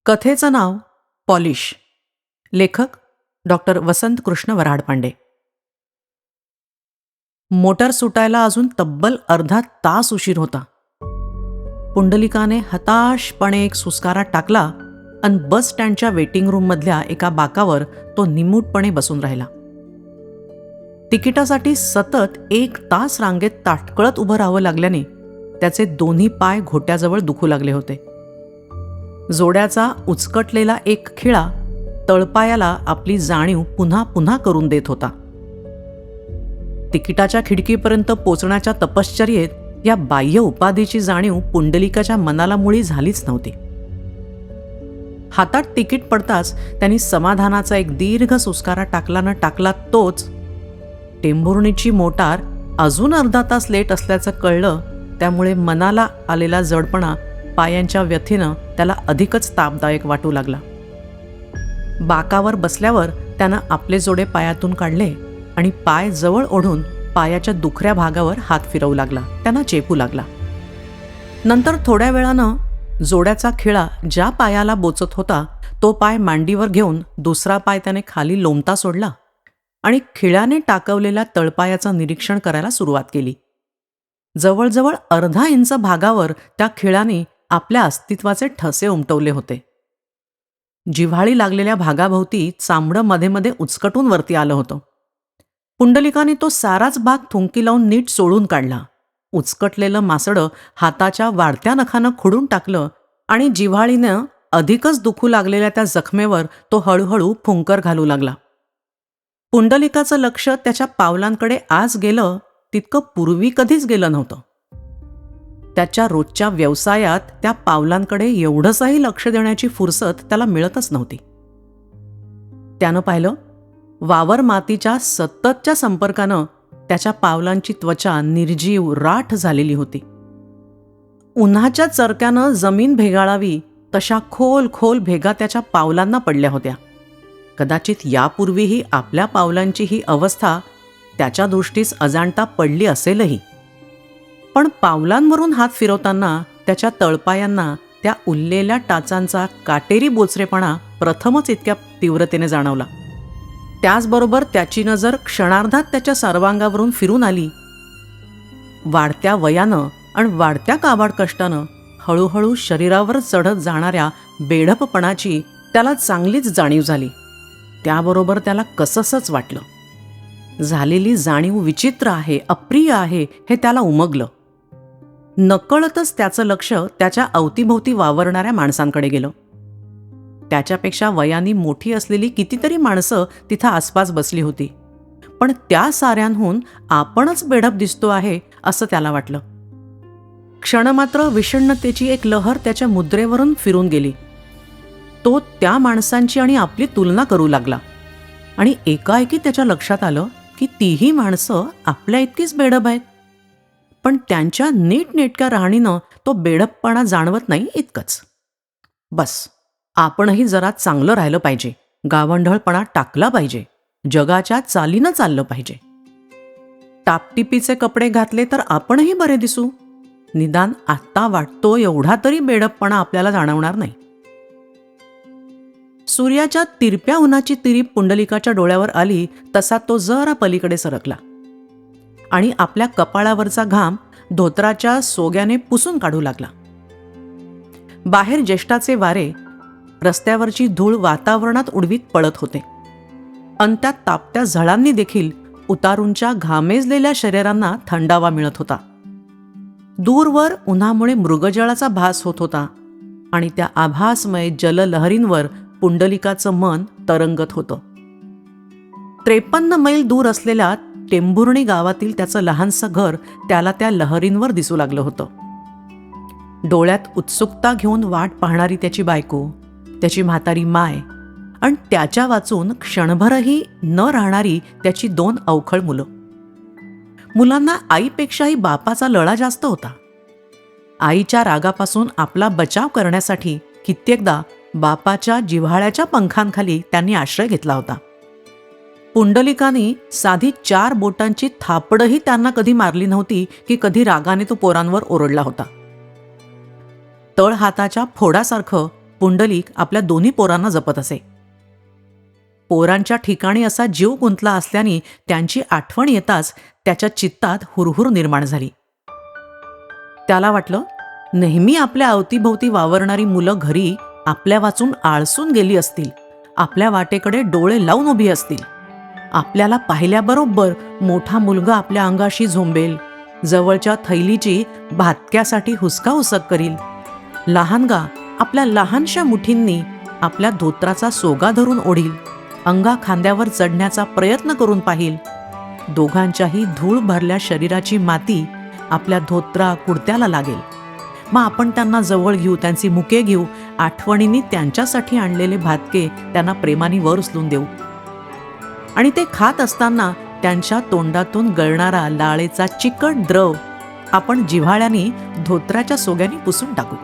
कथेचं नाव polish. लेखक doctor वसंत Krishna वराडपांडे. Motor सुटायला अजून तब्बल अर्धा तास उशीर होता. पुंडलिकाने हताशपणे एक सुस्कारा टाकला आणि बस स्टँडच्या वेटिंग रूममधल्या एका बाकावर तो निमूटपणे बसून राहिला. तिकिटासाठी सतत 1 तास रांगेत ताटकळत उभं राहावं लागल्याने त्याचे दोन्ही पाय घोट्याजवळ दुखू लागले होते. जोड्याचा उचकटलेला एक खिळा तळपायाला आपली जाणीव पुन्हा पुन्हा करून देत होता. तिकिटाच्या खिडकीपर्यंत पोचण्याच्या तपश्चर्येत या बाह्य उपाधीची जाणीव पुंडलिकाच्या मनाला मुळी झालीच नव्हती. हातात तिकीट पडताच त्यांनी समाधानाचा एक दीर्घ सुस्कारा टाकला न टाकला तोच टेंभुर्णीची मोटार अजून अर्धा तास लेट असल्याचं कळलं. त्यामुळे मनाला आलेला जडपणा पायांच्या व्यथेनं त्याला अधिकच तापदायक वाटू लागला. बाकावर बसल्यावर त्यानं आपले जोडे पायातून काढले आणि पाय जवळ ओढून पायाच्या दुखऱ्या भागावर हात फिरवू लागला. त्यांना चेपू लागला. नंतर थोड्या वेळानं जोड्याचा खिळा ज्या पायाला बोचत होता तो पाय मांडीवर घेऊन दुसरा पाय त्याने खाली लोंबता सोडला आणि खिळ्याने टाकवलेल्या तळपायाचं निरीक्षण करायला सुरुवात केली. जवळजवळ अर्धा इंच भागावर त्या खिळ्याने आपल्या अस्तित्वाचे ठसे उमटवले होते. जिव्हाळी लागलेल्या भागाभोवती चामडं मध्ये मध्ये उचकटून वरती आलं होतं. पुंडलिकाने तो साराच भाग थुंकी लावून नीट सोडून काढला. उचकटलेलं मासडं हाताच्या वाढत्या नखानं खुडून टाकलं आणि जिव्हाळीनं अधिकच दुखू लागलेल्या त्या जखमेवर तो हळूहळू फुंकर घालू लागला. पुंडलिकाचं लक्ष त्याच्या पावलांकडे आज गेलं तितकं पूर्वी कधीच गेलं नव्हतं. त्याच्या रोजच्या व्यवसायात त्या पावलांकडे एवढंसही लक्ष देण्याची फुरसत त्याला मिळतच नव्हती. त्यानं पाहिलं, वावर मातीच्या सततच्या संपर्कानं त्याच्या पावलांची त्वचा निर्जीव राठ झालेली होती. उन्हाच्या चरक्यानं जमीन भेगाळावी तशा खोल खोल भेगा त्याच्या पावलांना पडल्या होत्या. कदाचित यापूर्वीही आपल्या पावलांची ही अवस्था त्याच्या दृष्टीस अजाणता पडली असेलही. पण पावलांवरून हात फिरवताना त्याच्या तळपायांना त्या उरलेल्या टाचांचा काटेरी बोचरेपणा प्रथमच इतक्या तीव्रतेने जाणवला. त्याचबरोबर त्याची नजर क्षणार्धात त्याच्या सर्वांगावरून फिरून आली. वाढत्या वयानं आणि वाढत्या काबाड कष्टानं हळूहळू शरीरावर चढत जाणाऱ्या बेढपपणाची त्याला चांगलीच जाणीव झाली. त्याबरोबर त्याला कसंसच वाटलं. झालेली जाणीव विचित्र आहे, अप्रिय आहे हे त्याला उमगलं. नकळतच त्याचं लक्ष त्याच्या अवतीभोवती वावरणाऱ्या माणसांकडे गेलं. त्याच्यापेक्षा वयाने मोठी असलेली कितीतरी माणसं तिथं आसपास बसली होती. पण त्या साऱ्यांहून आपणच बेढप दिसतो आहे असं त्याला वाटलं. क्षणमात्र विषण्णतेची एक लहर त्याच्या मुद्रेवरून फिरून गेली. तो त्या माणसांची आणि आपली तुलना करू लागला आणि एकाएकी त्याच्या लक्षात आलं की तीही माणसं आपल्या इतकीच बेढप आहेत. पण त्यांच्या नीटनेटक्या राहणीनं तो बेढपपणा जाणवत नाही इतकंच. बस, आपणही जरा चांगलं राहिलं पाहिजे, गावंढळपणा टाकला पाहिजे, जगाच्या चालीनं चाललं पाहिजे. टापटिपीचे कपडे घातले तर आपणही बरे दिसू. निदान आत्ता वाटतो एवढा तरी बेढपपणा आपल्याला जाणवणार नाही. सूर्याच्या तिरप्या उन्हाची तिरीप पुंडलिकाच्या डोळ्यावर आली तसा तो जरा पलीकडे सरकला आणि आपल्या कपाळावरचा घाम धोतराच्या सोग्याने पुसून काढू लागला. बाहेर ज्येष्ठाचे वारे रस्त्यावरची धूळ वातावरणात उडवीत पळत होते. अन त्या तापत्या झळांनी देखील उतारूंच्या घामेजलेल्या शरीरांना थंडावा मिळत होता. दूरवर उन्हामुळे मृगजळाचा भास होत होता आणि त्या आभासमय जललहरींवर पुंडलिकाचं मन तरंगत होतं. 53 मैल दूर असलेल्या टेंभुर्णी गावातील त्याचं लहानसं घर त्याला त्या लहरींवर दिसू लागलं होतं. डोळ्यात उत्सुकता घेऊन वाट पाहणारी त्याची बायको, त्याची म्हातारी माय आणि त्याच्या वाचून क्षणभरही न राहणारी त्याची 2 अवखळ मुलं. मुलांना आईपेक्षाही बापाचा लळा जास्त होता. आईच्या रागापासून आपला बचाव करण्यासाठी कित्येकदा बापाच्या जिव्हाळ्याच्या पंखांखाली त्यांनी आश्रय घेतला होता. पुंडलिकाने साधी 4 बोटांची थापडही त्यांना कधी मारली नव्हती की कधी रागाने तो पोरांवर ओरडला होता. तळ हाताच्या फोडासारखं पुंडलिक आपल्या दोन्ही पोरांना जपत असे. पोरांच्या ठिकाणी असा जीव गुंतला असल्याने त्यांची आठवण येताच त्याच्या चित्तात हुरहुर निर्माण झाली. त्याला वाटलं, नेहमी आपल्या अवतीभोवती वावरणारी मुलं घरी आपल्या वाचून आळसून गेली असतील, आपल्या वाटेकडे डोळे लावून उभी असतील. आपल्याला पाहिल्याबरोबर मोठा मुलगा आपल्या अंगाशी झोंबेल, जवळच्या थैलीची भातक्यासाठी हुसकाहुसक करील. लहानगा आपल्या लहानशा मुठींनी आपल्या धोत्राचा सोगा धरून ओढील, अंगा खांद्यावर चढण्याचा प्रयत्न करून पाहिल. दोघांच्याही धूळ भरल्या शरीराची माती आपल्या धोत्रा कुडत्याला लागेल. मग आपण त्यांना जवळ घेऊ, त्यांची मुके घेऊ, आठवणींनी त्यांच्यासाठी आणलेले भातके त्यांना प्रेमाने वर उचलून देऊ. आणि ते खात असताना त्यांच्या तोंडातून गळणारा लाळेचा चिकट द्रव आपण जिव्हाळ्याने धोत्राच्या सोग्याने पुसून टाकू.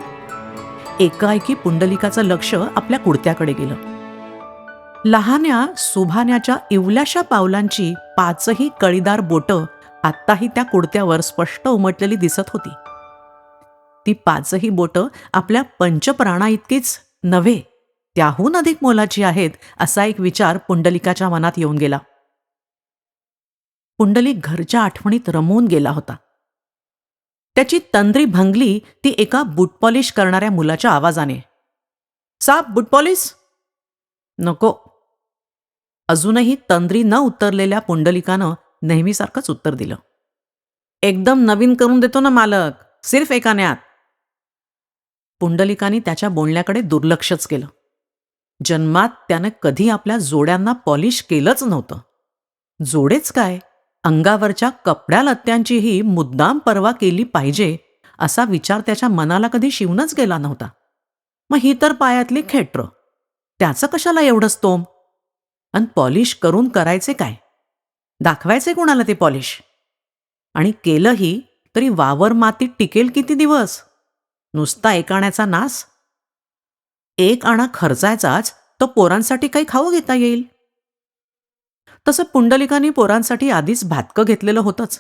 एकाएकी पुंडलिकाचं लक्ष आपल्या कुडत्याकडे गेलं. लहान्या सुभाण्याच्या इवल्याशा पावलांची 5ही कळीदार बोटं आत्ताही त्या कुडत्यावर स्पष्ट उमटलेली दिसत होती. ती 5ही बोटं आपल्या पंचप्राणा इतकीच नव्हे, त्याहून अधिक मोलाची आहेत असा एक विचार पुंडलिकाच्या मनात येऊन गेला. पुंडलिक घरच्या आठवणीत रमून गेला होता. त्याची तंद्री भंगली ती एका बूट पॉलिश करणाऱ्या मुलाच्या आवाजाने. साब, बूट पॉलिश? नको. अजूनही तंद्री न उतरलेल्या पुंडलिकानं नेहमीसारखंच उत्तर दिलं. एकदम नवीन करून देतो ना मालक, सिर्फ एकान्यात. पुंडलिकाने त्याच्या बोलण्याकडे दुर्लक्षच केलं. जन्मात त्यानं कधी आपल्या जोड्यांना पॉलिश केलंच नव्हतं. जोडेच काय, अंगावरच्या कपड्या लत्त्यांचीही मुद्दाम पर्वा केली पाहिजे असा विचार त्याच्या मनाला कधी शिवूनच गेला नव्हता. मग ही तर पायातली खेटर, त्याचं कशाला एवढंच तोम? आणि पॉलिश करून करायचे काय? दाखवायचे कोणाला ते पॉलिश? आणि केलंही तरी वावर मातीत टिकेल किती दिवस? नुसता एक आण्याचा नास. एक आणा खर्चायचाच तर पोरांसाठी काही खाऊ घेता येईल. तसं पुंडलिकाने पोरांसाठी आधीच भातकं घेतलेलं होतंच.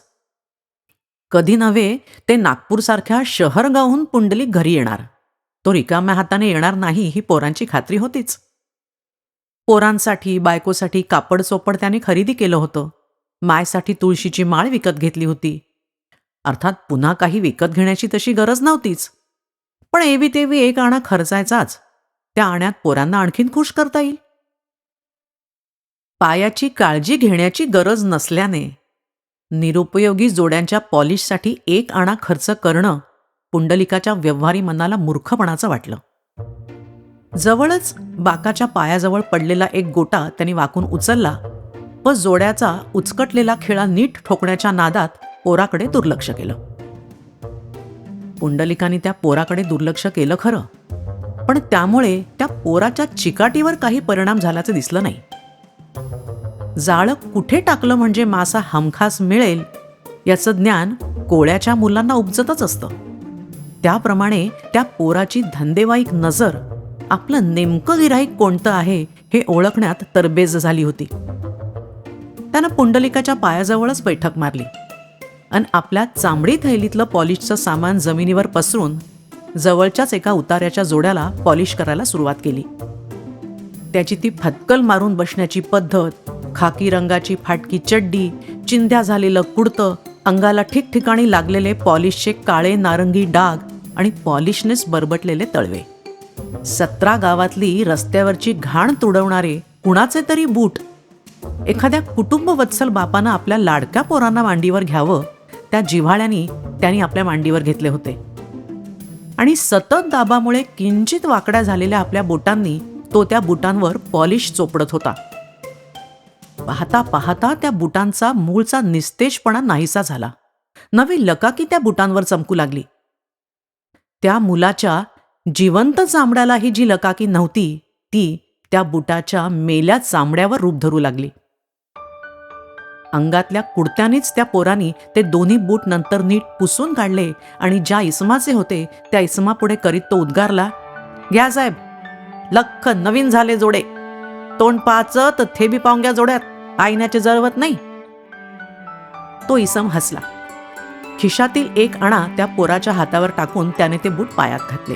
कधी नव्हे ते नागपूरसारख्या शहरगावहून पुंडलिक घरी येणार. तो रिकाम्या हाताने येणार नाही ही पोरांची खात्री होतीच. पोरांसाठी बायकोसाठी कापड चोपड त्याने खरेदी केलं होतं. मायसाठी तुळशीची माळ विकत घेतली होती. अर्थात पुन्हा काही विकत घेण्याची तशी गरज नव्हतीच, पण एवी तेवी एक आणा खर्चायचाच. त्या आण्यात पोरांना आणखीन खुश करता येईल. पायाची काळजी घेण्याची गरज नसल्याने निरुपयोगी जोड्यांच्या पॉलिशसाठी एक आणा खर्च करणं पुंडलिकाच्या व्यवहारी मनाला मूर्खपणाचं वाटलं. जवळच बाकाच्या पायाजवळ पडलेला एक गोटा त्यांनी वाकून उचलला व जोड्याचा उचकटलेला खिळा नीट ठोकण्याच्या नादात पोराकडे दुर्लक्ष केलं. पुंडलिकाने त्या पोराकडे दुर्लक्ष केलं खरं, पण त्यामुळे त्या पोराच्या चिकाटीवर काही परिणाम झाल्याचं दिसलं नाही. जाळं कुठे टाकलं म्हणजे मासा हमखास मिळेल याचं ज्ञान कोळ्याच्या मुलांना उपजतच असतं. त्याप्रमाणे त्या पोराची धंदेवाईक नजर आपलं नेमकं गिऱ्हाईक कोणतं आहे हे ओळखण्यात तरबेज झाली होती. त्यानं पुंडलिकाच्या पायाजवळच बैठक मारली आणि आपल्या चांबडी थैलीतलं पॉलिशचं सामान जमिनीवर पसरून जवळच्याच एका उतार्याच्या जोड्याला पॉलिश करायला सुरुवात केली. त्याची ती फटकल मारून बसण्याची पद्धत, खाकी रंगाची फाटकी चड्डी, चिंध्या झालेलं कुडतं, अंगाला ठिकठिकाणी लागलेले पॉलिशचे काळे नारंगी डाग आणि पॉलिशनेच बरबटलेले तळवे. 17 गावातली रस्त्यावरची घाण तुडवणारे कुणाचे तरी बूट एखाद्या कुटुंबवत्सल बापानं आपल्या लाडक्या पोरांना मांडीवर घ्यावं त्या जिव्हाळ्याने त्यांनी आपल्या मांडीवर घेतले होते. आणि सतत दाबामुळे किंचित वाकड्या झालेल्या आपल्या बोटांनी तो त्या बुटांवर पॉलिश चोपडत होता. पाहता पाहता त्या बुटांचा मूळचा निस्तेजपणा नाहीसा झाला. नवी लकाकी त्या बुटांवर चमकू लागली. त्या मुलाच्या जिवंत चामड्यालाही जी लकाकी नव्हती ती त्या बुटाच्या मेल्या चामड्यावर रूप धरू लागली. अंगातल्या कुडत्यानेच त्या पोरांनी ते दोन्ही बूट नंतर नीट पुसून काढले आणि ज्या इसमाचे होते त्या इसमापुढे करीत तो उद्गारला, घ्या साहेब, लख नवीन झाले जोडे. तोंड पाहाचं तर थेबी पावंग्या जोड्यात, आईण्याचे जळवत नाही. तो इसम हसला. खिशातील एक आणा त्या पोराच्या हातावर टाकून त्याने ते बूट पायात घातले.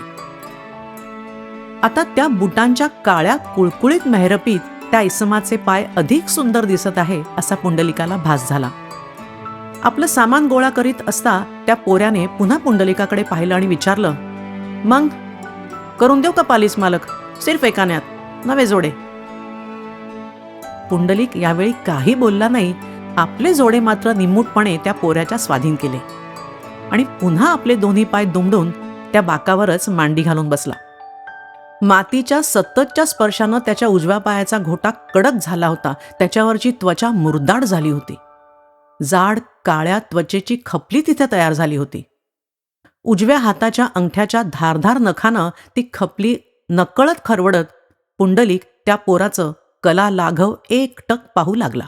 आता त्या बुटांच्या काळ्या कुळकुळीत मेहरपीत त्या इसमाचे पाय अधिक सुंदर दिसत आहे असा पुंडलिकाला भास झाला. आपलं सामान गोळा करीत असता त्या पोऱ्याने पुन्हा पुंडलिकाकडे पाहिलं आणि विचारलं, मग करून देऊ का पालीस मालक? सिर्फ एकाण्यात नवे जोडे. पुंडलिक यावेळी काही बोलला नाही. आपले जोडे मात्र निमूटपणे त्या पोऱ्याच्या स्वाधीन केले आणि पुन्हा आपले दोन्ही पाय दुमडून त्या बाकावरच मांडी घालून बसला. मातीच्या सततच्या स्पर्शानं त्याच्या उजव्या पायाचा घोटा कडक झाला होता. त्याच्यावरची त्वचा मुरदाड झाली होती. जाड काळ्या त्वचेची खपली तिथे तयार झाली होती. उजव्या हाताच्या अंगठ्याच्या धारधार नखानं ती खपली नकळत खरवडत पुंडलिक त्या पोराचं कला लाघव एकटक पाहू लागला.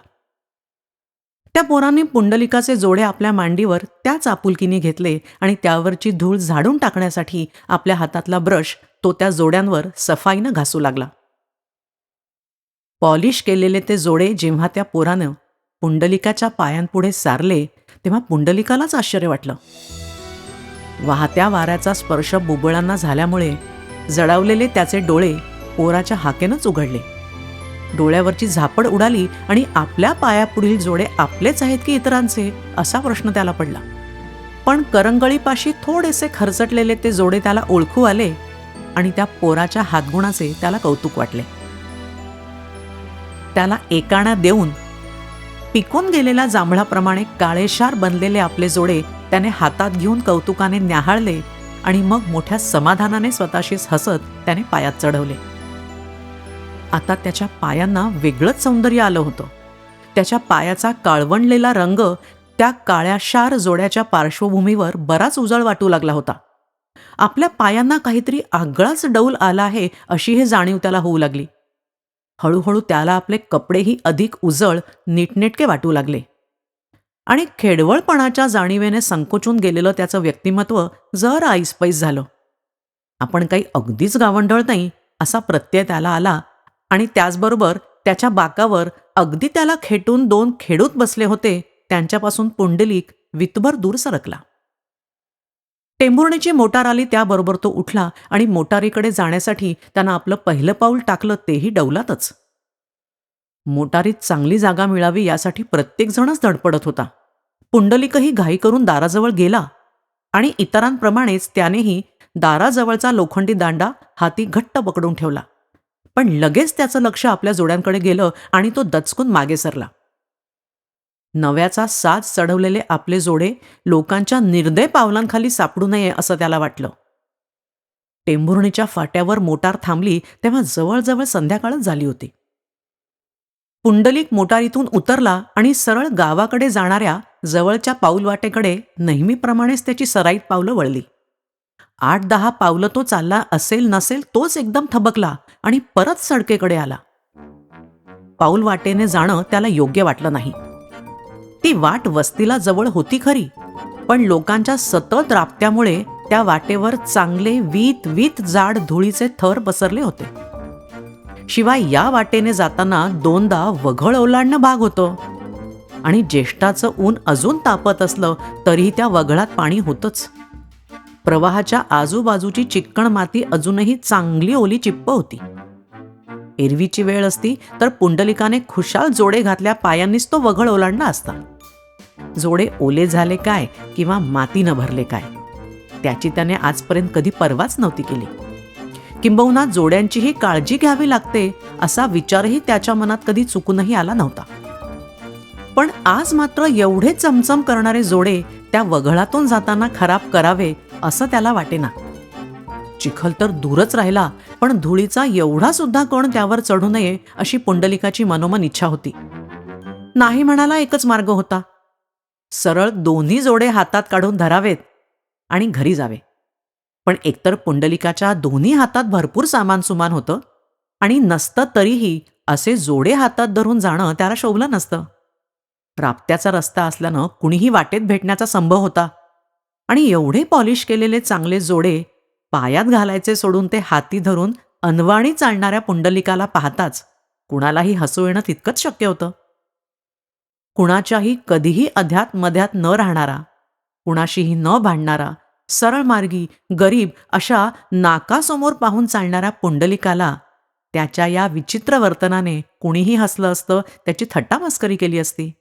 त्या पोराने पुंडलिकाचे जोडे आपल्या मांडीवर त्याच आपुलकीने घेतले आणि त्यावरची धूळ झाडून टाकण्यासाठी आपल्या हातातला ब्रश तो त्या जोड्यांवर सफाईनं घासू लागला. पॉलिश केलेले ते जोडे जेव्हा त्या पोरानं पुंडलिकाच्या पायांपुढे सारले तेव्हा पुंडलिकालाच आश्चर्य वाटलं. वाहत्या वाऱ्याचा स्पर्श बुबुळांना झाल्यामुळे जळावलेले त्याचे डोळे पोराच्या हाकेनंच उघडले. डोळ्यावरची झापड उडाली आणि आपल्या पायापुढील जोडे आपलेच आहेत की इतरांचे असा प्रश्न त्याला पडला. पण करंगळीपाशी थोडेसे खरचटलेले ते जोडे त्याला ओळखू आले आणि त्या पोराच्या हातगुणाचे त्याला कौतुक वाटले. त्याला एकाणा देऊन पिकून गेलेल्या जांभळाप्रमाणे काळेशार बनलेले आपले जोडे त्याने हातात घेऊन कौतुकाने न्याहाळले आणि मग मोठ्या समाधानाने स्वतःशीच हसत त्याने पायात चढवले. आता त्याच्या पायांना वेगळंच सौंदर्य आलं होतं. त्याच्या पायाचा काळवंडलेला रंग त्या काळ्याशार जोड्याच्या पार्श्वभूमीवर बराच उजळ वाटू लागला होता. आपल्या पायांना काहीतरी आगळाच डौल आला आहे अशी हे जाणीव त्याला होऊ लागली. हळूहळू त्याला आपले कपडेही अधिक उजळ नीटनेटके वाटू लागले आणि खेडवळपणाच्या जाणीवेने संकोचून गेलेलं त्याचं व्यक्तिमत्व जरा ऐसपैस झालं. आपण काही अगदीच गावंढळ नाही असा प्रत्यय त्याला आला आणि त्याचबरोबर त्याच्या बाकावर अगदी त्याला खेटून दोन खेडूत बसले होते त्यांच्यापासून पुंडलिक वितभर दूर सरकला. टेंभुर्णीची मोटार आली त्याबरोबर तो उठला आणि मोटारीकडे जाण्यासाठी त्यानं आपलं पहिलं पाऊल टाकलं तेही डौलातच. मोटारीत चांगली जागा मिळावी यासाठी प्रत्येकजणच धडपडत होता. पुंडलिकही घाई करून दाराजवळ गेला आणि इतरांप्रमाणेच त्यानेही दाराजवळचा लोखंडी दांडा हाती घट्ट पकडून ठेवला. पण लगेच त्याचं लक्ष आपल्या जोड्यांकडे गेलं आणि तो दचकून मागे सरला. नव्याचा साज चढवलेले आपले जोडे लोकांच्या निर्दय पावलांखाली सापडू नये असं त्याला वाटलं. टेंभुर्णीच्या फाट्यावर मोटार थांबली तेव्हा जवळजवळ संध्याकाळच झाली होती. पुंडलिक मोटारीतून उतरला आणि सरळ गावाकडे जाणाऱ्या जवळच्या पाऊलवाटेकडे नेहमीप्रमाणेच त्याची सराईत पावलं वळली. 8-10 पावलं तो चालला असेल नसेल तोच एकदम थबकला आणि परत सडकेकडे आला. पाऊलवाटेने जाणं त्याला योग्य वाटलं नाही. ती वाट वस्तीला जवळ होती खरी, पण लोकांच्या सतत राबत्यामुळे त्या वाटेवर चांगले वीत जाड धुळीचे थर पसरले होते. शिवाय या वाटेने जाताना 2दा वघळ ओलांडणं भाग होतं आणि ज्येष्ठाचं ऊन अजून तापत असलं तरीही त्या वघळात पाणी होतंच. प्रवाहाच्या आजूबाजूची चिक्कण माती अजूनही चांगली ओली चिप्प होती. एरवीची वेळ असती तर पुंडलिकाने खुशाल जोडे घातल्या पायांनीच तो वघळ ओलांडला असता. जोडे ओले झाले काय किंवा मातीनं भरले काय त्याची त्याने आजपर्यंत कधी पर्वाच नव्हती केली. किंबहुना जोड्यांचीही काळजी घ्यावी लागते असा विचारही त्याच्या मनात कधी चुकूनही आला नव्हता. पण आज मात्र एवढे चमचम करणारे जोडे त्या वघळातून जाताना खराब करावे असं त्याला वाटेना. चिखल तर दूरच राहिला, पण धुळीचा एवढा सुद्धा कण त्यावर चढू नये अशी पुंडलिकाची मनोमन इच्छा होती. नाही म्हणाला एकच मार्ग होता. सरळ दोन्ही जोडे हातात काढून धरावेत आणि घरी जावे. पण एकतर पुंडलिकाच्या दोन्ही हातात भरपूर सामान सुमान होतं आणि नसतं तरीही असे जोडे हातात धरून जाणं त्याला शोभलं नसतं. राप्त्याचा रस्ता असल्यानं कुणीही वाटेत भेटण्याचा संभव होता आणि एवढे पॉलिश केलेले चांगले जोडे पायात घालायचे सोडून ते हाती धरून अनवाणी चालणाऱ्या पुंडलिकाला पाहताच कुणालाही हसू येणं तितकंच शक्य होतं. कुणाच्याही कधीही अध्यात मध्यात न राहणारा, कुणाशीही न भांडणारा, सरळमार्गी, गरीब अशा नाकासमोर पाहून चालणाऱ्या पुंडलिकाला त्याच्या या विचित्र वर्तनाने कुणीही हसलं असतं, त्याची थट्टामस्करी केली असती.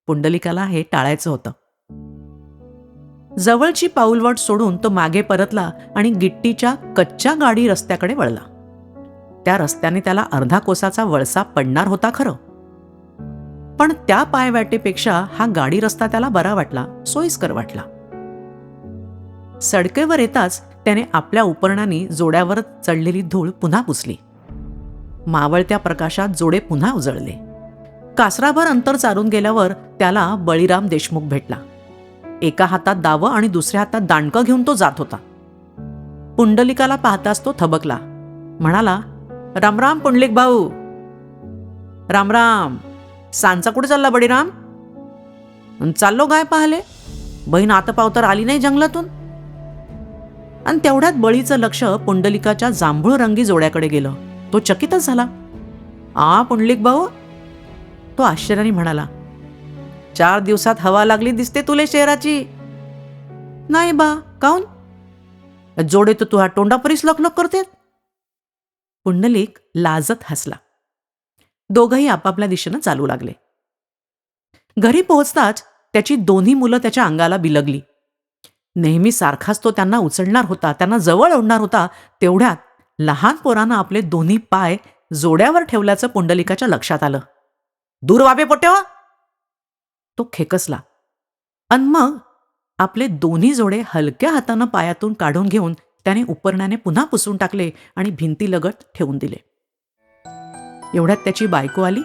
पुंडलिकाला हे टाळायचं होतं. जवळची पाऊलवाट सोडून तो मागे परतला आणि गिट्टीच्या कच्च्या गाडी रस्त्याकडे वळला. त्या रस्त्याने त्याला अर्धा कोसाचा वळसा पडणार होता खरं, पण त्या पायवाटेपेक्षा हा गाडी रस्ता त्याला बरा वाटला, सोयीस्कर वाटला. सडकेवर येताच त्याने आपल्या उपरणाने जोड्यावर चढलेली धूळ पुन्हा पुसली. मावळत्या प्रकाशात जोडे पुन्हा उजळले. कासराभर अंतर चालून गेल्यावर त्याला बळीराम देशमुख भेटला. एका हातात दावं आणि दुसऱ्या हातात दांडकं घेऊन तो जात होता. पुंडलिकाला पाहताच तो थबकला, म्हणाला, रामराम पुंडलिक भाऊ. रामराम. सांचा कुठे चालला बळीराम? चाललो गाय पाहले. बहीण आता पावतर आली नाही जंगलातून. आणि तेवढ्यात बळीचं लक्ष पुंडलिकाच्या जांभूळ रंगी जोड्याकडे गेलं. तो चकितच झाला. पुंडलिक भाऊ. तो आश्चर्याने म्हणाला, 4 दिवसात हवा लागली दिसते तुले शहराची. नाही बा, काऊन? जोडे तर तुझ्या तोंडापरीस लकलक करते. पुंडलिक लाजत हसला. दोघंही आपापल्या दिशेनं चालू लागले. घरी पोहोचताच त्याची दोन्ही मुलं त्याच्या अंगाला बिलगली. नेहमी सारखाच तो त्यांना उचलणार होता, त्यांना जवळ ओढणार होता. तेवढ्यात लहान पोरानं आपले दोन्ही पाय जोड्यावर ठेवल्याचं पुंडलिकाच्या लक्षात आलं. दूर वाबे पोट्या. तो खेकसला अन मग आपले दोन्ही जोडे हलक्या हातानं पायातून काढून घेऊन त्याने उपरण्याने पुन्हा पुसून टाकले आणि भिंतीलगत ठेवून दिले. एवढ्यात त्याची बायको आली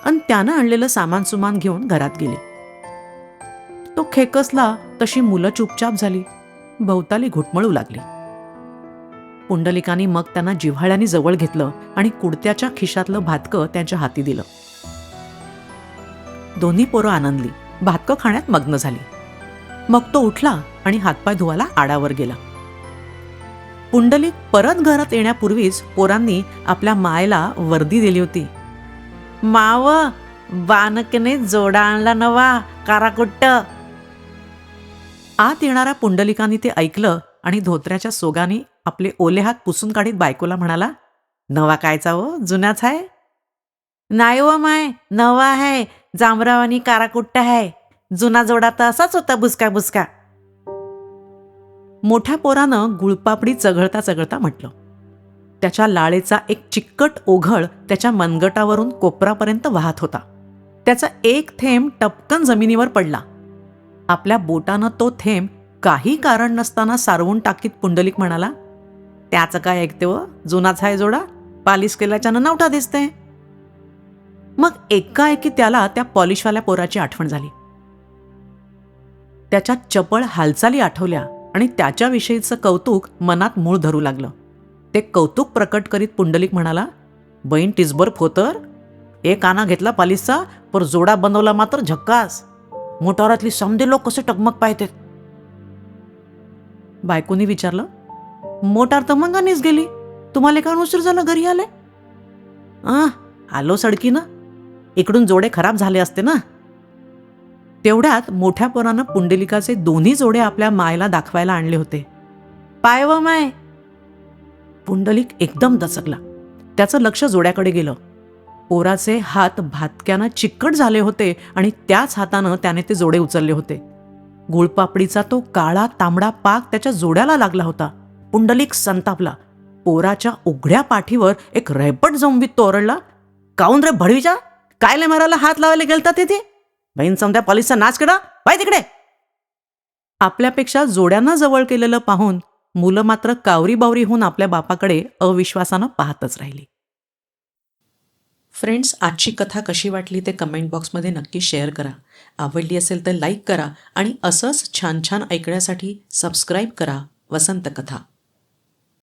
आणि त्यानं आणलेलं सामान सुमान घेऊन घरात गेली. तो खेकसला तशी मुलं चुपचाप झाली, भोवताली घुटमळू लागली. पुंडलिकाने मग त्यांना जिव्हाळ्याने जवळ घेतलं आणि कुडत्याच्या खिशातलं भातकं त्यांच्या हाती दिलं. दोन्ही पोरं आनंदली, भातकं खाण्यात मग्न झाली. मग तो उठला आणि हातपाय धुवायला आडावर गेला. पुंडलिक परत घरात येण्यापूर्वीच पोरांनी आपल्या मायला वर्दी दिली होती. माव, बानकने जोडा आणला नवा, काराकुट्ट. आत येणाऱ्या पुंडलिकाने ते ऐकलं आणि धोत्र्याच्या सोगाने आपले ओले हात पुसून काढीत बायकोला म्हणाला, नवा कायचा हो, जुनाच आहे. नाही व माय, नवा आहे, जांभरावानी काराकुट्ट आहे. जुना जोडा तर असाच होता, बुसका बुसका. मोठ्या पोरानं गुळपापडी चघळता चघळता म्हटलं. त्याच्या लाळेचा एक चिक्कट ओघळ त्याच्या मनगटावरून कोपरापर्यंत वाहत होता. त्याचा एक थेंब टपकन जमिनीवर पडला. आपल्या बोटानं तो थेंब काही कारण नसताना सारवून टाकीत पुंडलिक म्हणाला, त्याचं काय ऐकते व, जुनाच आहे जोडा, पालिश केल्याच्यानं नवठा दिसते. मग एकाएकी त्याला त्या पॉलिशवाल्या पोराची आठवण झाली. त्याच्या चपळ हालचाली आठवल्या आणि त्याच्याविषयीचं कौतुक मनात मूळ धरू लागलं. ते कौतुक प्रकट करीत पुंडलिक म्हणाला, बहीण टिसबर फोतर, एक आना घेतला पालिसचा, पर जोडा बनवला मात्र झक्कास. मोटारातली समदे लोक कसे टकमक पाहतात. बायकोनी विचारलं, मोटार तर मंगानीच गेली, तुम्हाला काय उशीर झाला घरी आले? आलो सडकीनं, इकडून जोडे खराब झाले असते ना. तेवढ्यात मोठ्या पोरानं पुंडलिकाचे दोन्ही जोडे आपल्या मायला दाखवायला आणले होते. पाय व माय. पुंडलिक एकदम दचकला. त्याचं लक्ष जोड्याकडे गेलं. पोराचे हात भातक्यानं चिकट झाले होते आणि त्याच हातानं त्याने ते जोडे उचलले होते. गुळपापडीचा तो काळा तांबडा पाक त्याच्या जोड्याला लागला होता. पुंडलिक संतापला. पोराच्या उघड्या पाठीवर एक रेपट जंबीत तो ओरडला, काऊन रे भडवीच्या, कायले मारायला हात लावायला गेलता तिथे? बहीण समध्या पॉलिसचा नाच केला, पाय तिकडे. आपल्यापेक्षा जोड्यांना जवळ केलेलं पाहून मुलं मात्र कावरी बावरी होऊन आपल्या बापाकडे अविश्वासानं पाहतच राहिली. फ्रेंड्स, आजची कथा कशी वाटली ते कमेंट बॉक्समध्ये नक्की शेअर करा. आवडली असेल तर लाईक करा आणि असंच छान छान ऐकण्यासाठी सबस्क्राईब करा वसंत कथा.